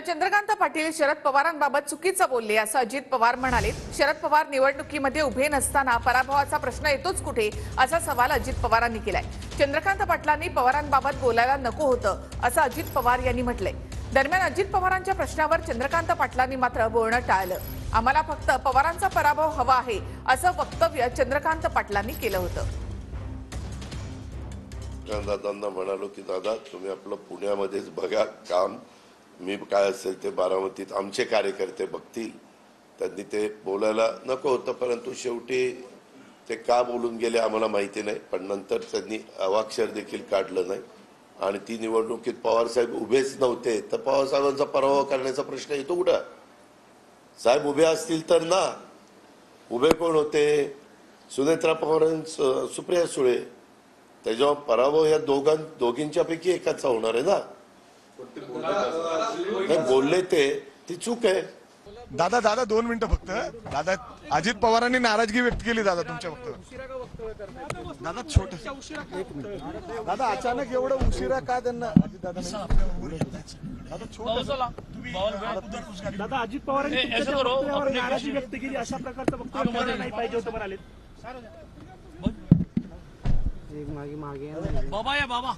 चंद्रकांत पाटील शरद पवारांबाबत चुकीचं बोलले असं अजित पवार म्हणाले। शरद पवार निवडणुकीमध्ये उभे नसताना पराभवाचा प्रश्न येतोच कुठे असा सवाल अजित पवारांनी केलाय। चंद्रकांत पाटलांनी पवारांबाबत बोलायला नको होतं असं अजित पवार यांनी म्हटलंय। दरम्यान अजित पवारांच्या प्रश्नावर चंद्रकांत पाटलांनी मात्र बोलणं टाळलं। आम्हाला फक्त पवारांचा पराभव हवा आहे असं वक्तव्य चंद्रकांत पाटलांनी केलं होतं। दादांना म्हणालो की दादा तुम्ही आपलं पुण्यामध्येच बघा काम, मी काय असेल ते बारामतीत आमचे कार्यकर्ते बघतील। त्यांनी ते बोलायला नको होतं, परंतु शेवटी ते का बोलून गेले आम्हाला माहिती नाही, पण नंतर त्यांनी अवाक्षर देखील काढलं नाही आणि ती निवडणुकीत पवार साहेब उभेच नव्हते तर पवार साहेबांचा पराभव करण्याचा प्रश्न येतो कुठं? साहेब उभे असतील तर ना, उभे कोण होते? सुनेत्रा पवार, सुप्रिया सुळे। त्याच्यावर पराभव या दोघींच्या पैकी एकाचा होणार आहे ना। बोलले ते ती चूक आहे। दादा 2 मिनिटं फक्त। दादा अजित पवारांनी नाराजगी व्यक्त केली दादा तुमच्या वक्तव्यावर। दादा छोट दादा अचानक एवढं उशिरा का त्यांना दादा अजित पवारांनी तुमच्या वक्तव्यावर नाराजी व्यक्त केली, अशा प्रकारचं वक्तव्य करायला नाही पाहिजे होतं म्हणाले। मागे बाबा या बाबा